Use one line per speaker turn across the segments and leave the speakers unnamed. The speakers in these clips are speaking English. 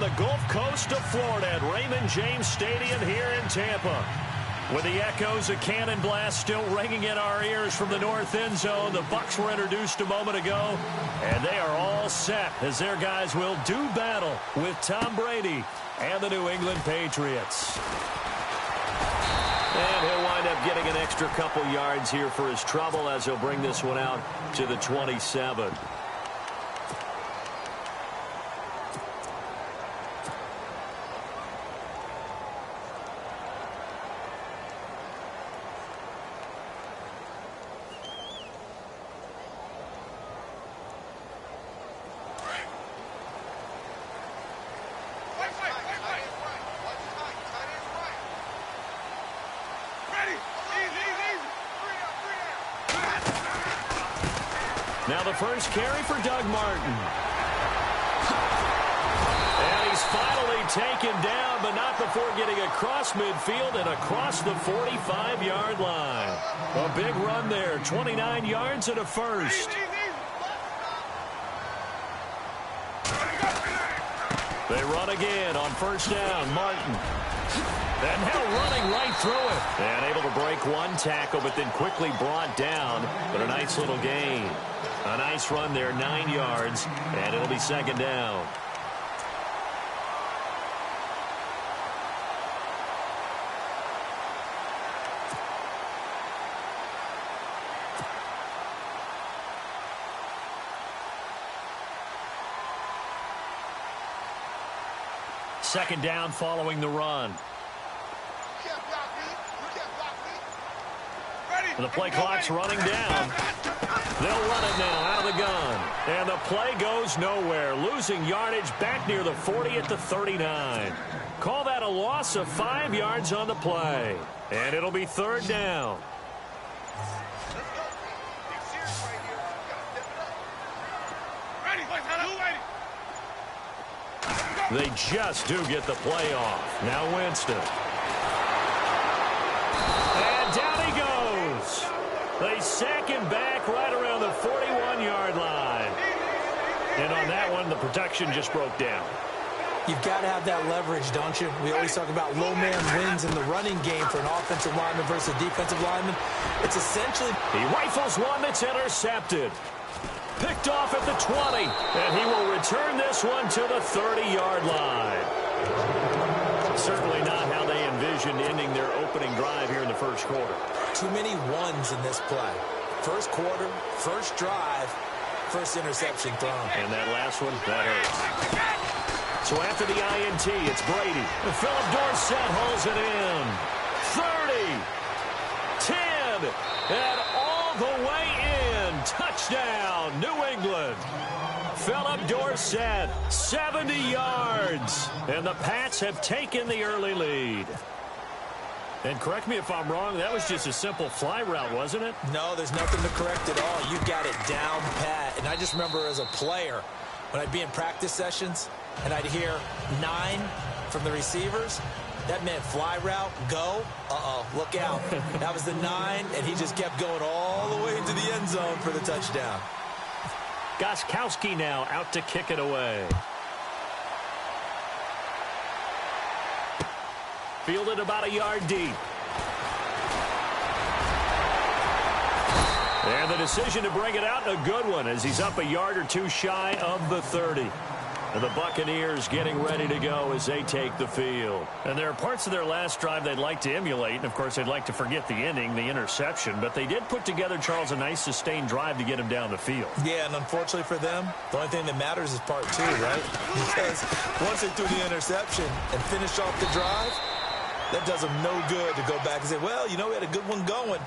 the Gulf Coast of Florida at Raymond James Stadium here in Tampa. With the echoes of cannon blast still ringing in our ears from the north end zone, the Bucs were introduced a moment ago, and they are all set as their guys will do battle with Tom Brady and the New England Patriots. And he'll wind up getting an extra couple yards here for his trouble as he'll bring this one out to the 27. Now the first carry for Doug Martin. And he's finally taken down, but not before getting across midfield and across the 45-yard line. A big run there, 29 yards and a first. They run again on first down, Martin. And now running right through it. And able to break one tackle, but then quickly brought down. But a nice little gain. A nice run there, 9 yards, and it'll be second down. Second down following the run. The play clock's running down. They'll run it now out of the gun. And the play goes nowhere. Losing yardage back near the 40 at the 39. Call that a loss of 5 yards on the play. And it'll be third down. They just do get the play off. Now Winston. And down he goes. They sack him back right around the 41-yard line. And on that one, the protection just broke down.
You've got to have that leverage, don't you? We always talk about low man wins in the running game for an offensive lineman versus a defensive lineman. It's essentially...
He rifles one that's intercepted. Picked off at the 20. And he will return this one to the 30-yard line. Certainly not how they envisioned ending their opening drive here in the first quarter.
Too many ones in this play. First quarter, first drive, first interception thrown.
And that last one, that hurts. So after the INT, it's Brady. And Philip Dorsett hauls it in. 30, 10, and all the way in. Touchdown, New England. Philip Dorsett, 70 yards. And the Pats have taken the early lead. And correct me if I'm wrong, that was just a simple fly route, wasn't it?
No, there's nothing to correct at all. You got it down pat. And I just remember as a player, when I'd be in practice sessions, and I'd hear 9 from the receivers, that meant fly route, go, look out. That was the 9, and he just kept going all the way into the end zone for the touchdown.
Gostkowski now out to kick it away. Fielded about a yard deep. And the decision to bring it out, a good one, as he's up a yard or two shy of the 30. And the Buccaneers getting ready to go as they take the field. And there are parts of their last drive they'd like to emulate. And, of course, they'd like to forget the ending, the interception. But they did put together, Charles, a nice sustained drive to get him down the field.
Yeah, and unfortunately for them, the only thing that matters is part 2, right? Because once they threw the interception and finished off the drive, that does them no good to go back and say, well, you know, we had a good one going.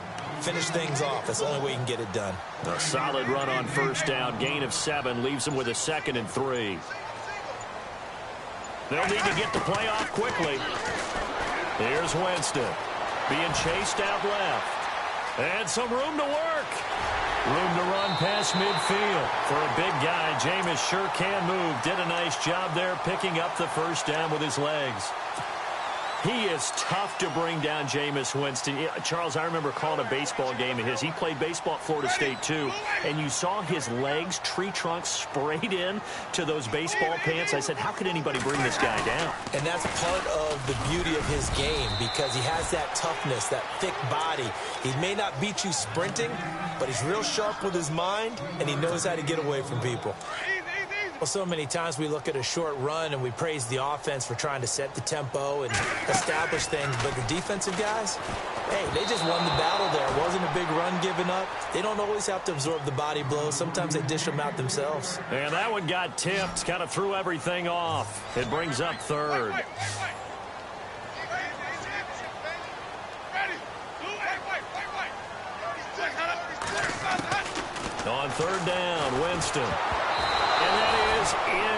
Finish things off. That's the only way you can get it done.
A solid run on first down. Gain of 7 leaves them with a 2nd and 3. They'll need to get the play off quickly. Here's Winston being chased out left. And some room to work. Room to run past midfield. For a big guy, Jameis sure can move. Did a nice job there picking up the first down with his legs. He is tough to bring down, Jameis Winston. Charles, I remember calling a baseball game of his. He played baseball at Florida State, too, and you saw his legs, tree trunks sprayed in to those baseball pants. I said, how could anybody bring this guy down?
And that's part of the beauty of his game because he has that toughness, that thick body. He may not beat you sprinting, but he's real sharp with his mind, and he knows how to get away from people. Well, so many times we look at a short run and we praise the offense for trying to set the tempo and establish things, but the defensive guys, hey, they just won the battle there. It wasn't a big run given up. They don't always have to absorb the body blows. Sometimes they dish them out themselves.
And that one got tipped, kind of threw everything off. It brings up third. On third down, Winston. And that is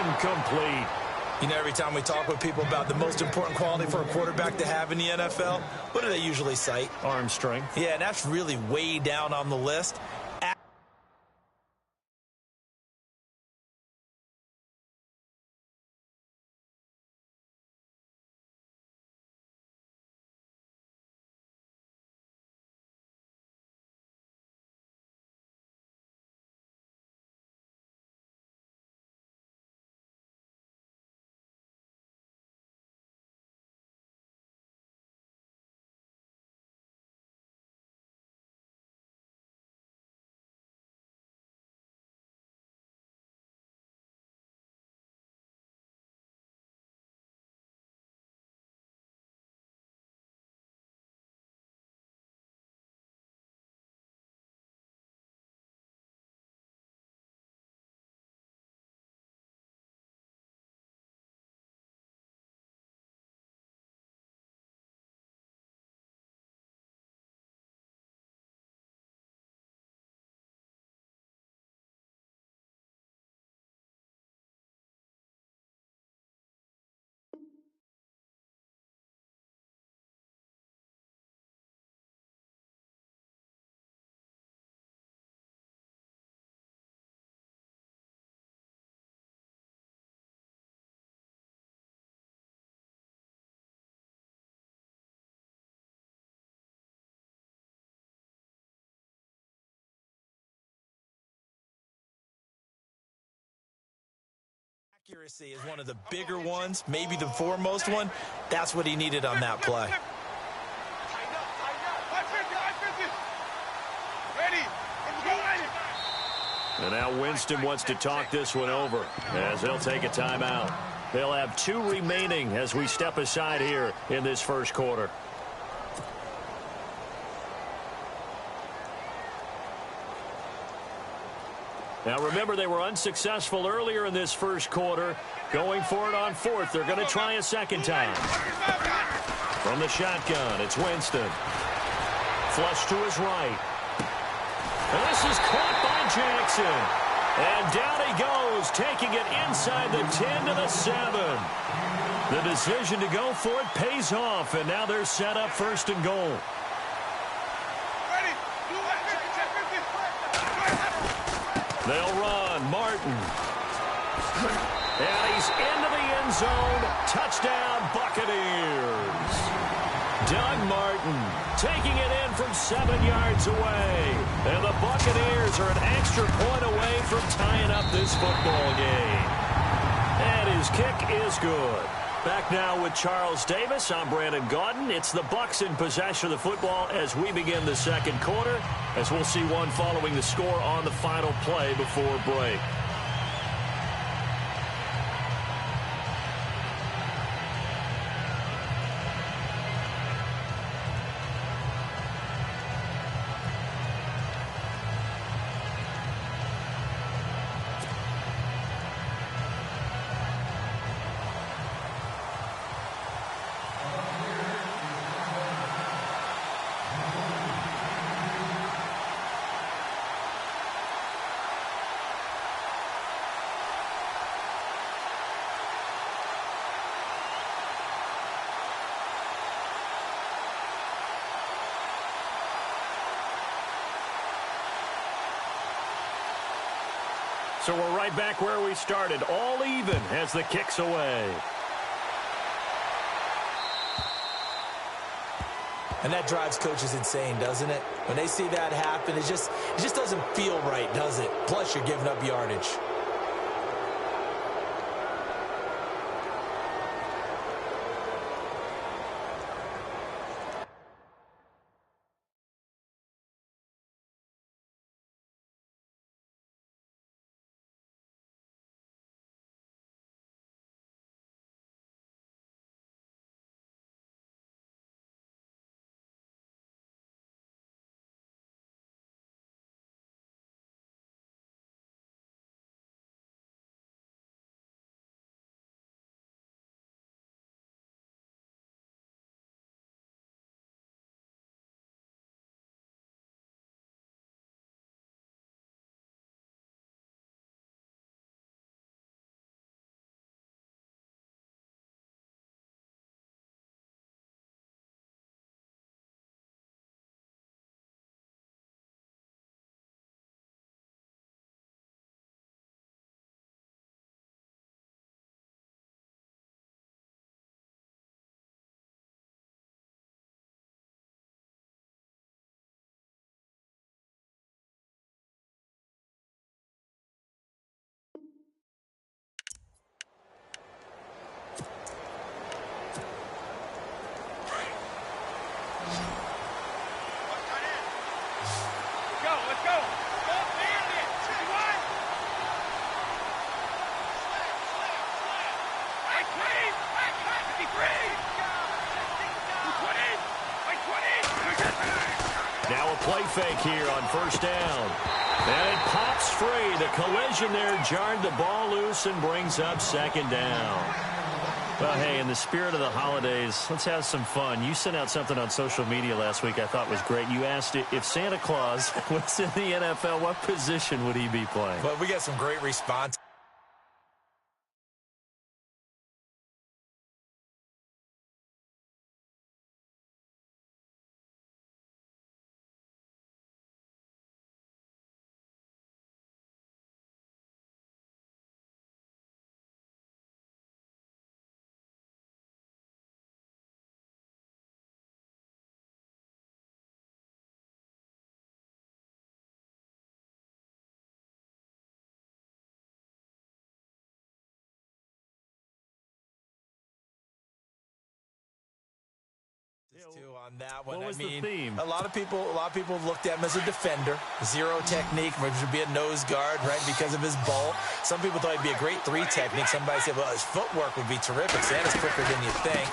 incomplete.
You know, every time we talk with people about the most important quality for a quarterback to have in the NFL, what do they usually cite?
Arm strength.
Yeah, and that's really way down on the list. Accuracy is one of the bigger ones, maybe the foremost one. That's what he needed on that play.
And now Winston wants to talk this one over as they'll take a timeout. They'll have 2 remaining as we step aside here in this first quarter. Now, remember, they were unsuccessful earlier in this first quarter. Going for it on 4th. They're going to try a second time. From the shotgun, it's Winston. Flush to his right. And this is caught by Jackson. And down he goes, taking it inside the 10 to the 7. The decision to go for it pays off, and now they're set up 1st and goal. They'll run. Martin. And he's into the end zone. Touchdown, Buccaneers. Doug Martin taking it in from 7 yards away. And the Buccaneers are an extra point away from tying up this football game. And his kick is good. Back now with Charles Davis. I'm Brandon Gaudin. It's the Bucs in possession of the football as we begin the second quarter, as we'll see one following the score on the final play before break. So we're right back where we started, all even as the kick's away.
And that drives coaches insane, doesn't it? When they see that happen, it just doesn't feel right, does it? Plus, you're giving up yardage.
Now a play fake here on first down. And it pops free. The collision there jarred the ball loose and brings up second down. Well, hey, in the spirit of the holidays, let's have some fun. You sent out something on social media last week I thought was great. You asked if Santa Claus was in the NFL, what position would he be playing?
Well, we got some great response. Too on that one.
What was the theme?
A lot of people looked at him as a defender, zero technique, which would be a nose guard, right, because of his bulk. Some people thought he'd be a great three technique. Somebody said, well, his footwork would be terrific. Santa's quicker than you think.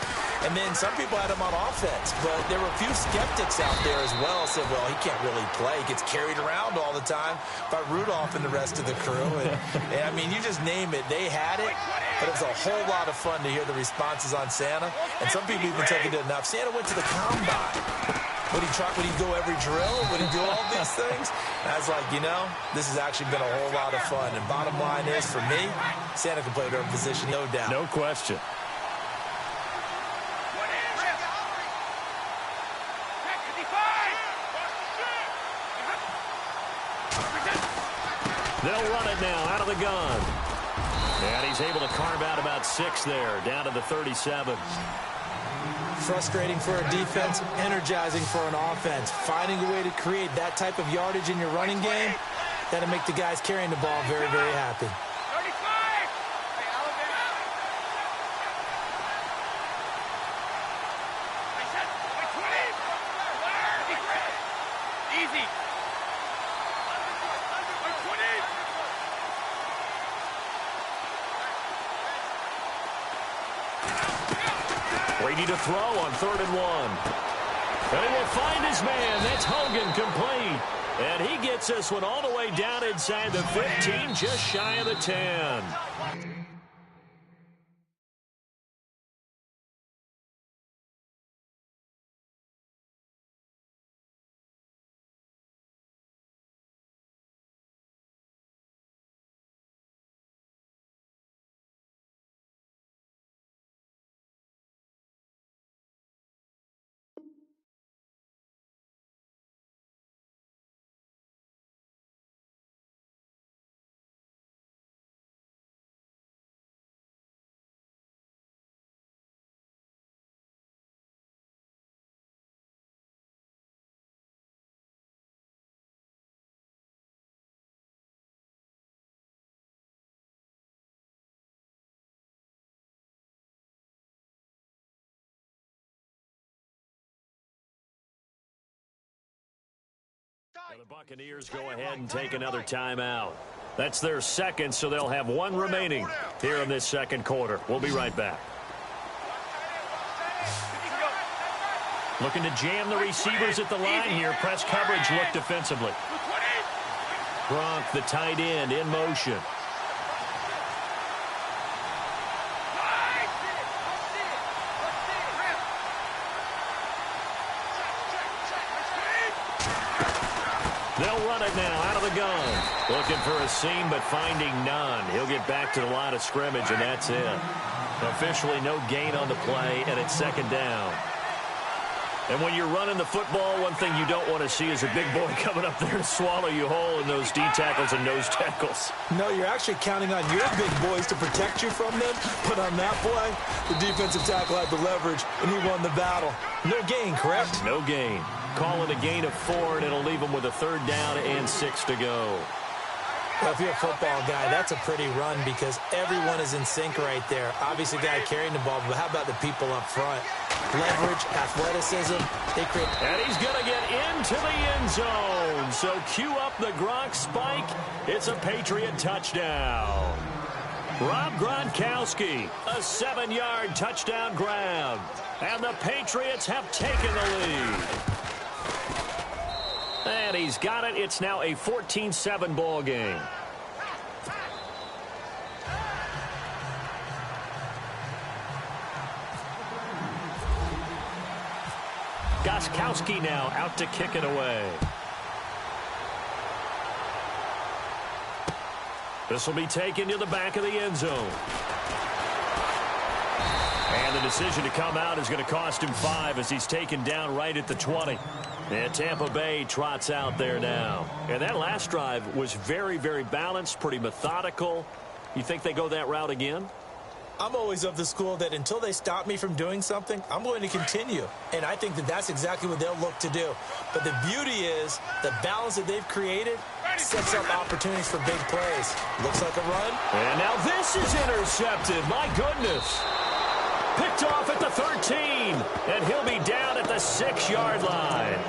And then some people had him on offense, but there were a few skeptics out there as well. Said, well, he can't really play. He gets carried around all the time by Rudolph and the rest of the crew. And I mean, you just name it. They had it, but it was a whole lot of fun to hear the responses on Santa. And some people even took it enough. Santa went to the combine. Would he go every drill? Would he do all these things? And I was like, you know, this has actually been a whole lot of fun. And bottom line is, for me, Santa can play their position, no doubt.
No question. They'll run it now out of the gun. And he's able to carve out about 6 there, down to the 37.
Frustrating for a defense, energizing for an offense. Finding a way to create that type of yardage in your running game, that'll make the guys carrying the ball very, very happy.
Ready to throw on 3rd and 1. And he will find his man. That's Hogan, complete. And he gets this one all the way down inside the 15, just shy of the 10. The Buccaneers go ahead and take another timeout. That's their second, so they'll have one remaining here in this second quarter. We'll be right back. Looking to jam the receivers at the line here. Press coverage look defensively. Gronk, the tight end, in motion. They'll run it now out of the gun. Looking for a seam, but finding none. He'll get back to the line of scrimmage, and that's it. Officially no gain on the play, and it's second down. And when you're running the football, one thing you don't want to see is a big boy coming up there to swallow you whole in those D tackles and nose tackles.
No, you're actually counting on your big boys to protect you from them. But on that play, the defensive tackle had the leverage, and he won the battle. No gain, correct?
No gain. Call it a gain of 4, and it'll leave them with a third down and 6 to go.
Well, if you're a football guy, that's a pretty run because everyone is in sync right there. Obviously, the guy carrying the ball, but how about the people up front? Leverage, athleticism, they create.
And he's going to get into the end zone. So cue up the Gronk spike. It's a Patriot touchdown. Rob Gronkowski, a 7-yard touchdown grab. And the Patriots have taken the lead. And he's got it. It's now a 14-7 ball game. Gronkowski now out to kick it away. This will be taken to the back of the end zone. And the decision to come out is going to cost him 5 as he's taken down right at the 20. And Tampa Bay trots out there now. And that last drive was very, very balanced, pretty methodical. You think they go that route again?
I'm always of the school that until they stop me from doing something, I'm going to continue. And I think that that's exactly what they'll look to do. But the beauty is the balance that they've created sets up opportunities for big plays. Looks like a run.
And now this is intercepted. My goodness. Picked off at the 13. And he'll be down at the 6-yard line.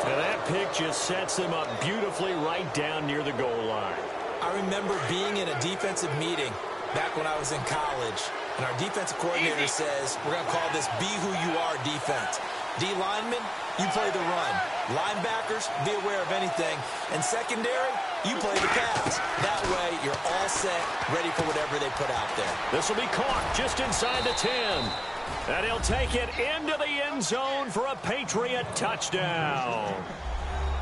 And that pick just sets him up beautifully right down near the goal line.
I remember being in a defensive meeting back when I was in college, and our defensive coordinator says, we're going to call this be who you are defense. D linemen, you play the run. Linebackers, be aware of anything. And secondary, you play the pass. That way, you're all set, ready for whatever they put out there.
This will be caught just inside the 10. And he'll take it into the end zone for a Patriot touchdown.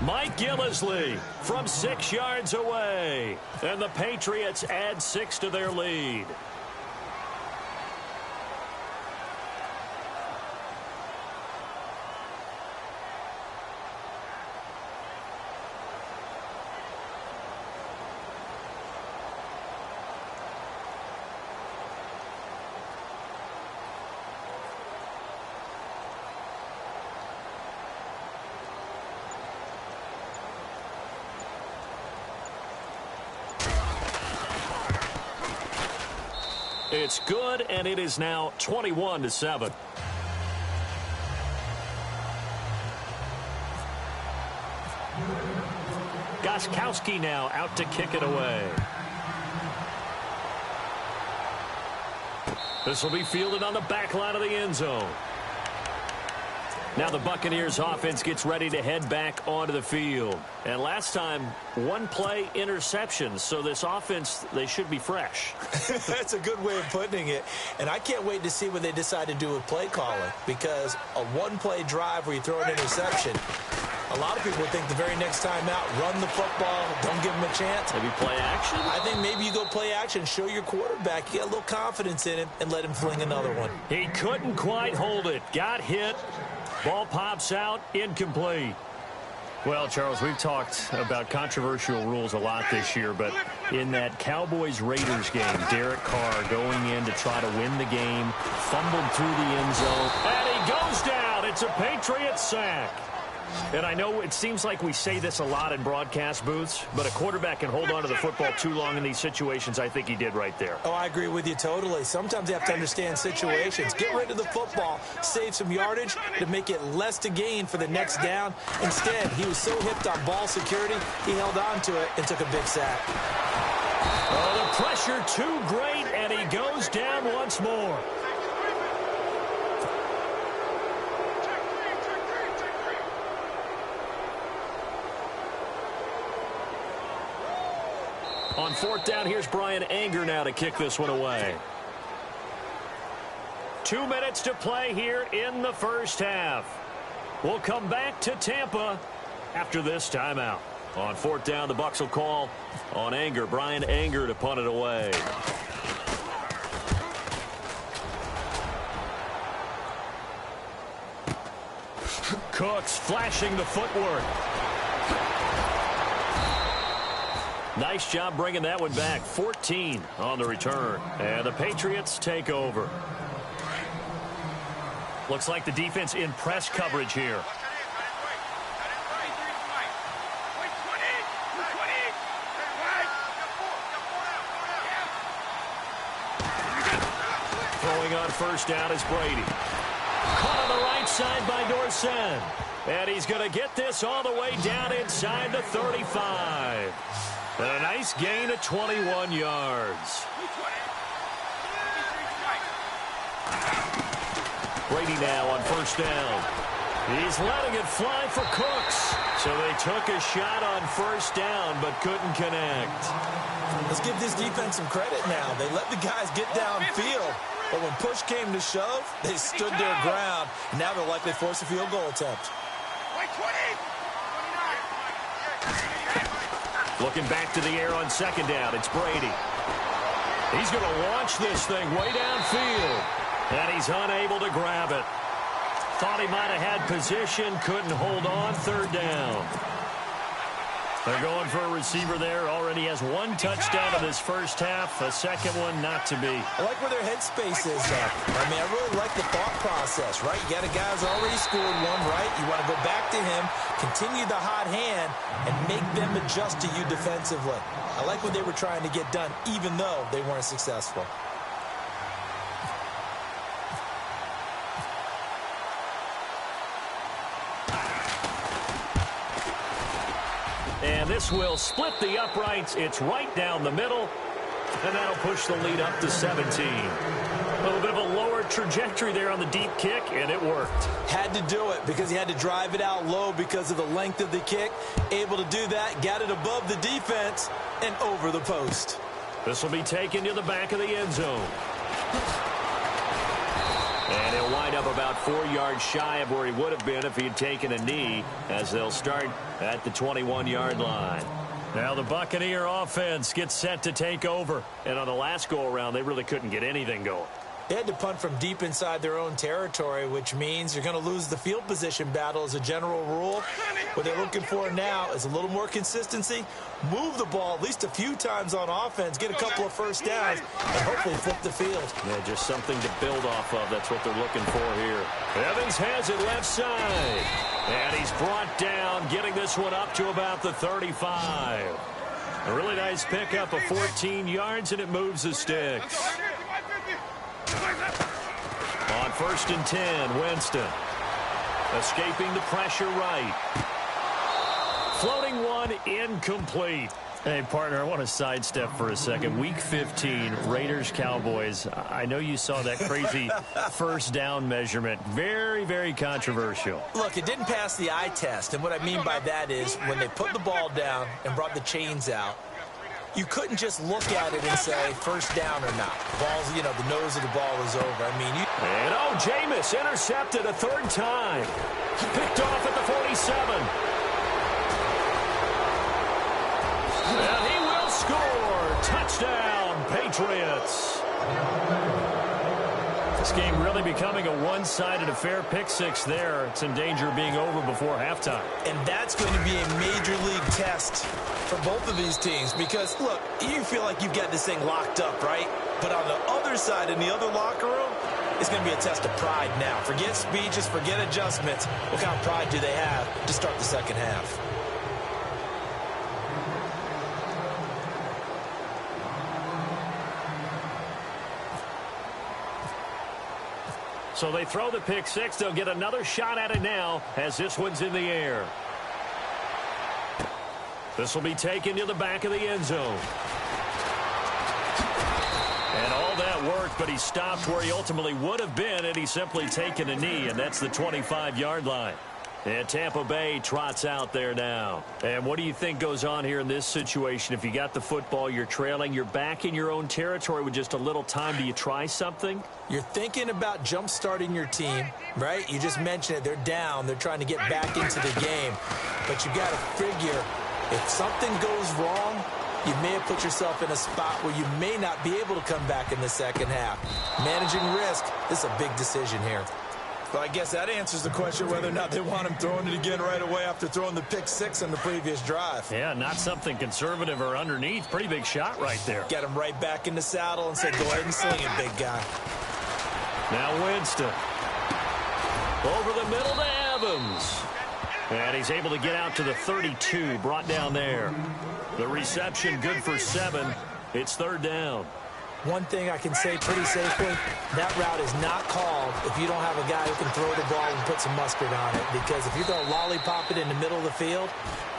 Mike Gillislee from 6 yards away. And the Patriots add 6 to their lead. It's good, and it is now 21-7. Gronkowski now out to kick it away. This will be fielded on the back line of the end zone. Now the Buccaneers offense gets ready to head back onto the field. And last time, 1 play interception. So this offense, they should be fresh.
That's a good way of putting it. And I can't wait to see what they decide to do with play calling. Because a 1-play drive where you throw an interception, a lot of people think the very next time out, run the football, don't give them a chance.
Maybe play action?
I think maybe you go play action, show your quarterback, you get a little confidence in him, and let him fling another one.
He couldn't quite hold it. Got hit. Ball pops out, incomplete. Well, Charles, we've talked about controversial rules a lot this year, but in that Cowboys-Raiders game, Derek Carr going in to try to win the game, fumbled through the end zone, and he goes down. It's a Patriot sack. And I know it seems like we say this a lot in broadcast booths, but a quarterback can hold on to the football too long in these situations. I think he did right there.
Oh, I agree with you totally. Sometimes you have to understand situations. Get rid of the football, save some yardage to make it less to gain for the next down. Instead, he was so hipped on ball security, he held on to it and took a big sack.
Oh, the pressure too great, and he goes down once more. On fourth down, here's Brian Anger now to kick this one away. 2 minutes to play here in the first half. We'll come back to Tampa after this timeout. On fourth down, the Bucs will call on Anger. Brian Anger to punt it away. Cooks flashing the footwork. Nice job bringing that one back. 14 on the return. And the Patriots take over. Looks like the defense in press coverage here. Throwing on first down is Brady. Caught on the right side by Dorsett. And he's going to get this all the way down inside the 35. And a nice gain of 21 yards. Brady now on first down. He's letting it fly for Cooks. So they took a shot on first down but couldn't connect.
Let's give this defense some credit now. They let the guys get downfield. But when push came to shove, they stood their ground. And now they'll likely force a field goal attempt.
Looking back to the air on second down, it's Brady. He's going to launch this thing way downfield. And he's unable to grab it. Thought he might have had position, couldn't hold on, third down. They're going for a receiver there. Already has one touchdown in this first half. A second one not to be.
I like where their headspace is at. I mean, I really like the thought process, right? You got a guy who's already scored one, right? You want to go back to him, continue the hot hand, and make them adjust to you defensively. I like what they were trying to get done, even though they weren't successful.
And this will split the uprights. It's right down the middle. And that'll push the lead up to 17. A little bit of a lower trajectory there on the deep kick, and it worked.
Had to do it because he had to drive it out low because of the length of the kick. Able to do that, got it above the defense and over the post.
This will be taken to the back of the end zone. And he'll wind up about 4 yards shy of where he would have been if he had taken a knee, as they'll start at the 21-yard line. Now the Buccaneer offense gets set to take over. And on the last go-around, they really couldn't get anything going.
They had to punt from deep inside their own territory, which means you're going to lose the field position battle as a general rule. What they're looking for now is a little more consistency, move the ball at least a few times on offense, get a couple of first downs, and hopefully flip the field.
Yeah, just something to build off of. That's what they're looking for here. Evans has it left side. And he's brought down, getting this one up to about the 35. A really nice pickup of 14 yards, and it moves the sticks. On first and 10, Winston. Escaping the pressure right. Floating one, incomplete. Hey, partner, I want to sidestep for a second. Week 15, Raiders-Cowboys. I know you saw that crazy first down measurement. Very, very controversial.
Look, it didn't pass the eye test, and what I mean by that is when they put the ball down and brought the chains out, you couldn't just look at it and say first down or not. Ball's, you know, the nose of the ball is over. I mean,
And, Jameis intercepted a third time. Picked off at the 47. And he will score. Touchdown, Patriots. This game really becoming a one-sided affair. Pick six there. It's in danger of being over before halftime.
And that's going to be a major league test for both of these teams because, look, you feel like you've got this thing locked up, right? But on the other side, in the other locker room, It's going to be a test of pride now. Forget speed, just forget adjustments. What kind of pride do they have to start the second half?
So they throw the pick six. They'll get another shot at it now as this one's in the air. This will be taken to the back of the end zone. And all that worked, but he stopped where he ultimately would have been, and he's simply taken a knee, and that's the 25-yard line. And Tampa Bay trots out there now. And what do you think goes on here in this situation? If you got the football, you're trailing, you're back in your own territory with just a little time. Do you try something?
You're thinking about jump-starting your team, right? You just mentioned it. They're down. They're trying to get back into the game. But you got to figure, if something goes wrong, you may have put yourself in a spot where you may not be able to come back in the second half. Managing risk, this is a big decision here. Well, I guess that answers the question whether or not they want him throwing it again right away after throwing the pick six on the previous drive.
Yeah, not something conservative or underneath. Pretty big shot right there.
Get him right back in the saddle and say, go ahead and sling it, big guy.
Now Winston. Over the middle to Evans. And he's able to get out to the 32, brought down there. The reception good for 7. It's third down.
One thing I can say pretty safely, that route is not called if you don't have a guy who can throw the ball and put some mustard on it. Because if you're going to lollipop it in the middle of the field,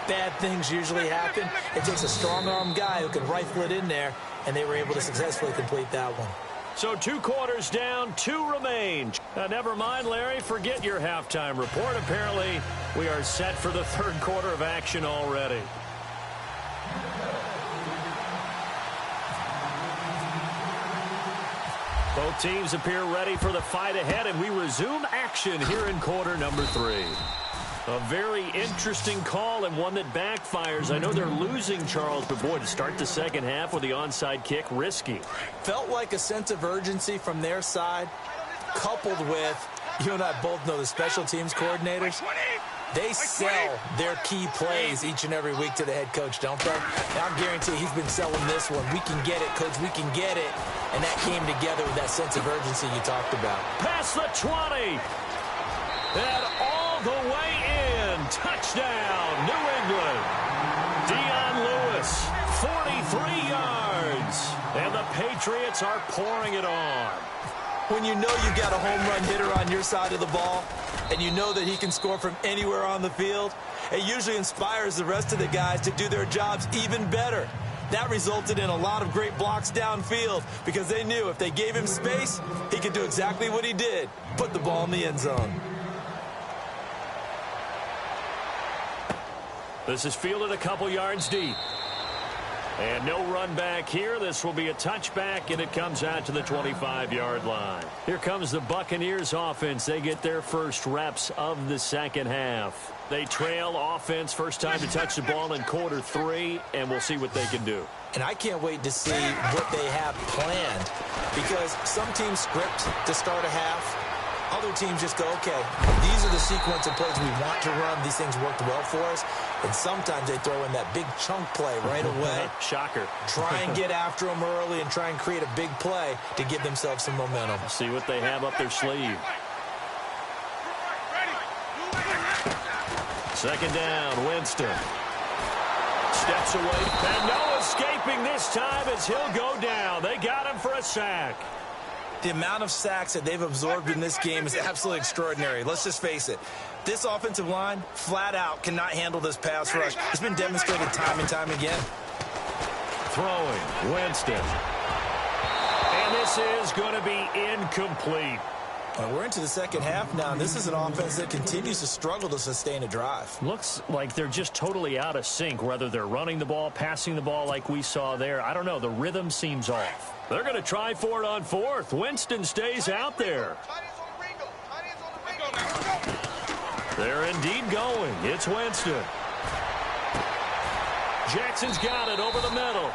bad things usually happen. It takes a strong-arm guy who can rifle it in there, and they were able to successfully complete that one.
So 2 quarters down, 2 remain. Never mind, Larry, forget your halftime report. Apparently, we are set for the third quarter of action already. Both teams appear ready for the fight ahead, and we resume action here in quarter number 3. A very interesting call and one that backfires. I know they're losing, Charles, but boy, to start the second half with the onside kick, risky.
Felt like a sense of urgency from their side, coupled with, you and I both know the special teams coordinators, they sell their key plays each and every week to the head coach, don't they? Now, I guarantee he's been selling this one. We can get it, coach, we can get it. And that came together with that sense of urgency you talked about.
Past the 20. And all the way in. Touchdown, New England. Dion Lewis, 43 yards. And the Patriots are pouring it on.
When you know you've got a home run hitter on your side of the ball, and you know that he can score from anywhere on the field, it usually inspires the rest of the guys to do their jobs even better. That resulted in a lot of great blocks downfield because they knew if they gave him space, he could do exactly what he did, put the ball in the end zone.
This is fielded a couple yards deep. And no run back here. This will be a touchback, and it comes out to the 25-yard line. Here comes the Buccaneers offense. They get their first reps of the second half. They trail offense, first time to touch the ball in quarter 3, and we'll see what they can do.
And I can't wait to see what they have planned, because some teams script to start a half. Other teams just go, okay, these are the sequence of plays we want to run. These things worked well for us. And sometimes they throw in that big chunk play right away.
Shocker.
Try and get after them early and try and create a big play to give themselves some momentum.
See what they have up their sleeve. Second down, Winston. Steps away, and no escaping this time as he'll go down. They got him for a sack.
The amount of sacks that they've absorbed in this game is absolutely extraordinary. Let's just face it. This offensive line, flat out, cannot handle this pass rush. It's been demonstrated time and time again.
Throwing, Winston. And this is going to be incomplete.
We're into the second half now, and this is an offense that continues to struggle to sustain a drive.
Looks like they're just totally out of sync, whether they're running the ball, passing the ball like we saw there. I don't know. The rhythm seems off. They're going to try for it on fourth. Winston stays out there. They're indeed going. It's Winston. Jackson's got it over the middle.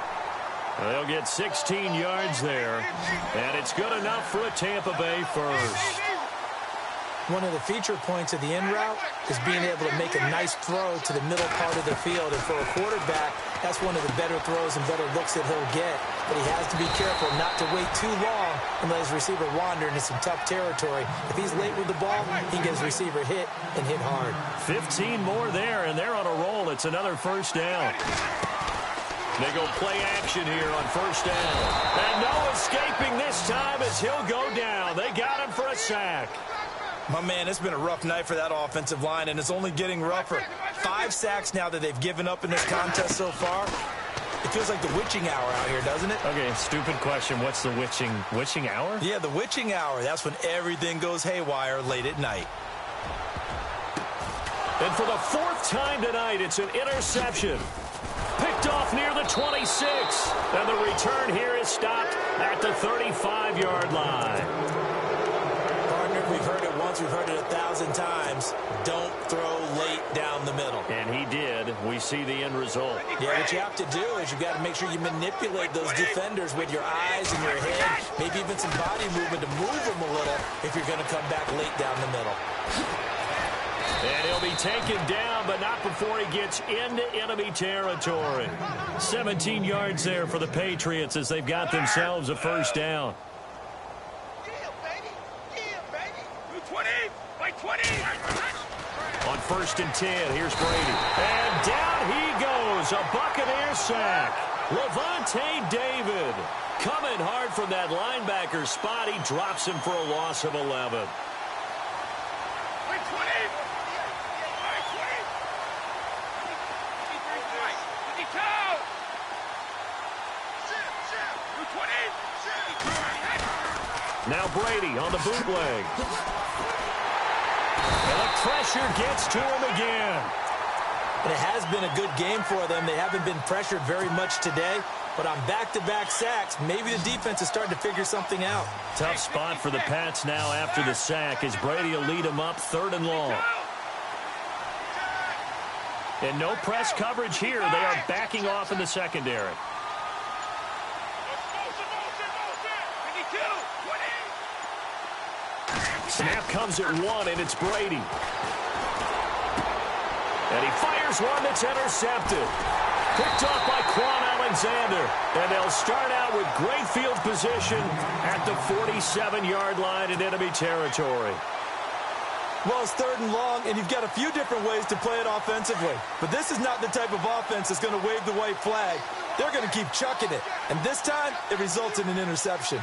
They'll get 16 yards there, and it's good enough for a Tampa Bay first.
One of the feature points of the in route is being able to make a nice throw to the middle part of the field. And for a quarterback, that's one of the better throws and better looks that he'll get. But he has to be careful not to wait too long and let his receiver wander into some tough territory. If he's late with the ball, he can get his receiver hit and hit hard.
15 more there, and they're on a roll. It's another first down. They go play action here on first down. And no escaping this time as he'll go down. They got him for a sack.
My man, it's been a rough night for that offensive line, and it's only getting rougher. 5 sacks now that they've given up in this contest so far. It feels like the witching hour out here, doesn't it?
Okay, stupid question. What's the witching hour?
Yeah, the witching hour. That's when everything goes haywire late at night.
And for the 4th time tonight, it's an interception. Picked off near the 26. And the return here is stopped at the 35-yard line.
Partner, we've heard it once, we've heard it 1,000 times. Don't throw late down the middle.
And he did. We see the end result.
Yeah, what you have to do is you've got to make sure you manipulate those defenders with your eyes and your head, maybe even some body movement to move them a little if you're going to come back late down the middle.
And he'll be taken down, but not before he gets into enemy territory. 17 yards there for the Patriots as they've got themselves a first down. On 1st and 10, here's Brady. And down he goes, a Buccaneer sack. Levante David coming hard from that linebacker spot. He drops him for a loss of 11. Now Brady on the bootleg. And the pressure gets to him again.
And it has been a good game for them. They haven't been pressured very much today. But on back-to-back sacks, maybe the defense is starting to figure something out.
Tough spot for the Pats now after the sack as Brady will lead them up 3rd and long. And no press coverage here. They are backing off in the secondary. Snap comes at 1, and it's Brady. And he fires one that's intercepted. Picked off by Quan Alexander. And they'll start out with great field position at the 47-yard line in enemy territory.
Well, it's 3rd and long, and you've got a few different ways to play it offensively. But this is not the type of offense that's going to wave the white flag. They're going to keep chucking it. And this time, it results in an interception.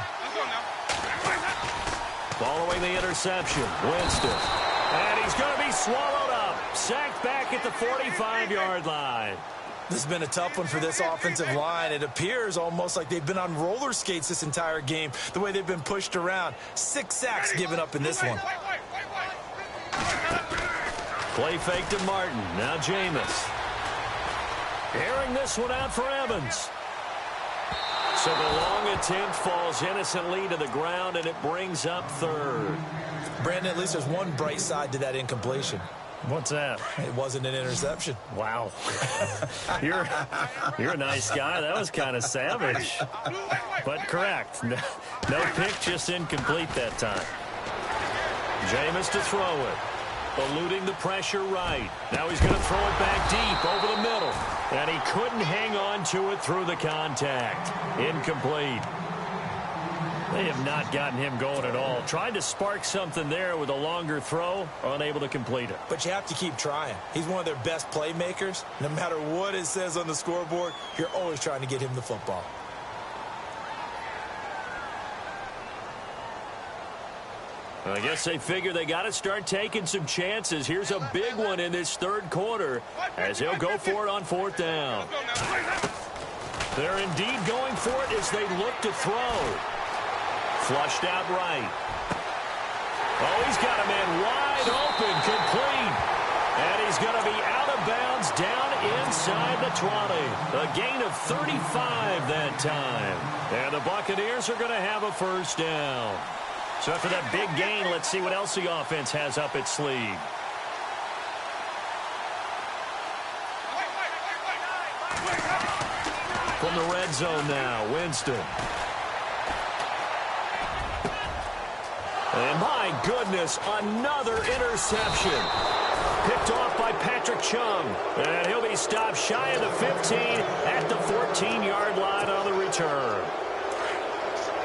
Following the interception, Winston. And he's going to be swallowed up. Sacked back at the 45-yard line.
This has been a tough one for this offensive line. It appears almost like they've been on roller skates this entire game, the way they've been pushed around. 6 sacks given up in this one.
Play fake to Martin. Now Jameis. Airing this one out for Evans. So the long attempt falls innocently to the ground, and it brings up 3rd.
Brandon, at least there's one bright side to that incompletion.
What's that?
It wasn't an interception.
Wow. You're a nice guy. That was kind of savage. But correct. No pick, just incomplete that time. Jameis to throw it. Eluding the pressure right. Now he's going to throw it back deep over the middle. And he couldn't hang on to it through the contact. Incomplete. They have not gotten him going at all. Tried to spark something there with a longer throw, unable to complete it.
But you have to keep trying. He's one of their best playmakers. No matter what it says on the scoreboard, you're always trying to get him the football.
I guess they figure they got to start taking some chances. Here's a big one in this 3rd quarter as he'll go for it on 4th down. They're indeed going for it as they look to throw. Flushed out right. Oh, he's got a man wide open, complete. And he's going to be out of bounds down inside the 20. A gain of 35 that time. And the Buccaneers are going to have a first down. So after that big gain, let's see what else the offense has up its sleeve. From the red zone now, Winston. And my goodness, another interception. Picked off by Patrick Chung. And he'll be stopped shy of the 15 at the 14-yard line on the return.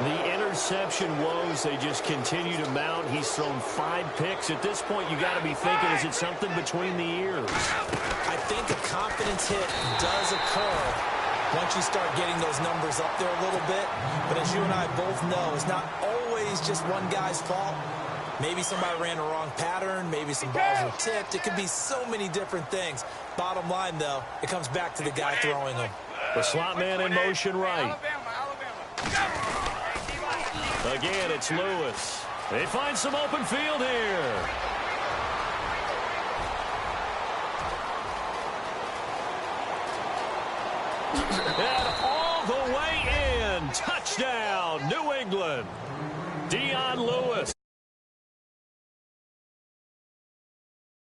The interception interception woes, they just continue to mount. He's thrown 5 picks. At this point, you got to be thinking, is it something between the ears?
I think a confidence hit does occur once you start getting those numbers up there a little bit. But as you and I both know, it's not always just one guy's fault. Maybe somebody ran the wrong pattern. Maybe some balls were tipped. It could be so many different things. Bottom line, though, it comes back to the guy throwing them.
The slot man in motion right. Again, it's Lewis. They find some open field here. And all the way in. Touchdown, New England. Dion Lewis.